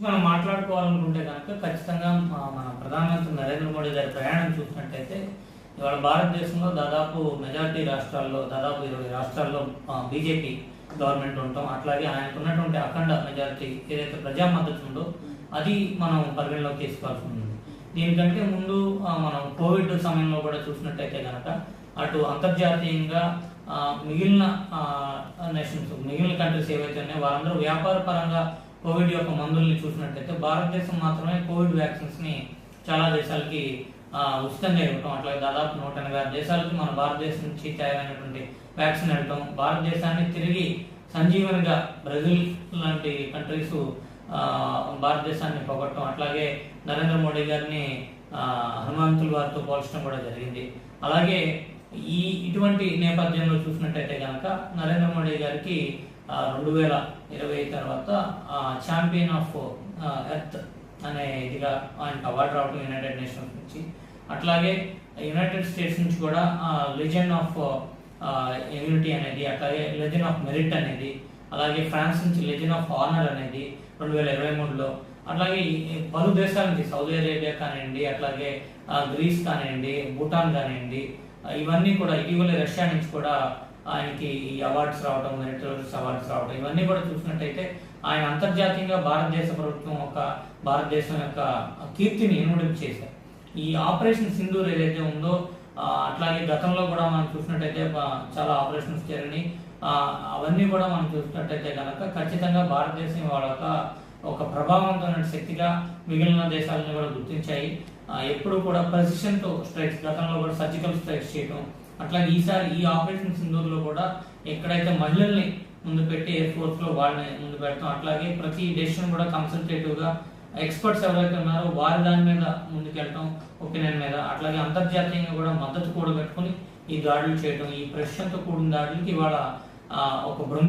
మనం మాట్లాడుకోవాలనుకుంటే కనుక ఖచ్చితంగా మన ప్రధానమంత్రి నరేంద్ర మోడీ గారి ప్రయాణం చూసినట్టయితే ఇవాళ భారతదేశంలో దాదాపు మెజారిటీ రాష్ట్రాల్లో దాదాపు 20 రాష్ట్రాల్లో బీజేపీ గవర్నమెంట్ ఉంటాం. అట్లాగే ఆయనకున్నటువంటి అఖండ మెజారిటీ ఏదైతే ప్రజా మద్దతు ఉందో అది మనం పరిగణలోకి తీసుకోవాల్సి ఉంది. దీనికంటే ముందు మనం కోవిడ్ సమయంలో కూడా చూసినట్టయితే కనుక అటు అంతర్జాతీయంగా మిగిలిన నేషన్స్ మిగిలిన కంట్రీస్ ఏవైతే ఉన్నాయో వారందరూ వ్యాపార పరంగా కోవిడ్ యొక్క మందుల్ని చూసినట్టయితే భారతదేశం మాత్రమే కోవిడ్ వ్యాక్సిన్స్ ని చాలా దేశాలకి ఉచితంగా ఇవ్వటం, అట్లాగే దాదాపు 186 దేశాలకి మన భారతదేశం నుంచి తయారైనటువంటి వ్యాక్సిన్ వెళ్ళటం, భారతదేశాన్ని తిరిగి సంజీవనిగా బ్రెజిల్ లాంటి కంట్రీస్ భారతదేశాన్ని పొగట్టడం, అట్లాగే నరేంద్ర మోడీ గారిని హనుమంతుల వారితో పోల్చడం కూడా జరిగింది. అలాగే ఇటువంటి నేపథ్యంలో చూసినట్టయితే కనుక నరేంద్ర మోడీ గారికి 2020 తర్వాత ఛాంపియన్ ఆఫ్ ఎర్త్ అనే ఇదిగా ఆయనకు అవార్డు రావడం యునైటెడ్ నేషన్స్ నుంచి, అట్లాగే యునైటెడ్ స్టేట్స్ నుంచి కూడా లెజెండ్ ఆఫ్ యూనిటీ అనేది, అట్లాగే లెజెండ్ ఆఫ్ మెరిట్ అనేది, అలాగే ఫ్రాన్స్ నుంచి లెజెండ్ ఆఫ్ ఆనర్ అనేది 2023లో, అట్లాగే పలు దేశాల నుంచి సౌదీ అరేబియా కానివ్వండి, అట్లాగే గ్రీస్ కానివ్వండి, భూటాన్ కానివ్వండి, ఇవన్నీ కూడా ఇటీవల రష్యా నుంచి కూడా ఆయనకి ఈ అవార్డ్స్ రావడం, మెరిటోరియస్ అవార్డ్స్ రావడం, ఇవన్నీ కూడా చూసినట్టయితే ఆయన అంతర్జాతీయంగా భారతదేశం యొక్క కీర్తిని ఇనుమడింపు చేశారు. ఈ ఆపరేషన్ సింధూర్ ఏదైతే ఉందో అట్లాగే గతంలో కూడా మనం చూసినట్టయితే చాలా ఆపరేషన్స్ జరిగినాయి. అవన్నీ కూడా మనం చూసినట్టయితే కనుక ఖచ్చితంగా భారతదేశం వాళ్ళ ఒక ప్రభావవంతమైన శక్తిగా మిగిలిన దేశాలను కూడా గుర్తించాయి. ఎప్పుడు కూడా ప్రెసిషన్ తో స్ట్రైక్స్, గతంలో కూడా సర్జికల్ స్ట్రైక్స్ చేయడం, అట్లాగే ఈసారి ఈ ఆపరేషన్ సింధూర్ లో కూడా ఎక్కడైతే మహిళల్ని ముందు పెట్టి ఎయిర్ ఫోర్స్ లో వాళ్ళని ముందు పెడతాం, అట్లాగే ప్రతి డెసిషన్ కూడా కన్సల్టేటివ్ గా ఎక్స్పర్ట్స్ ఎవరైతే ఉన్నారో వారి దాని మీద ముందుకెళ్ళటం, ఒపీనియన్ మీద, అట్లాగే అంతర్జాతీయంగా కూడా మద్దతు కూడబెట్టుకుని ఈ దాడులు చేయడం, ఈ ప్రెషర్తో కూడిన దాడులకి ఇవాళ ఒక బృందం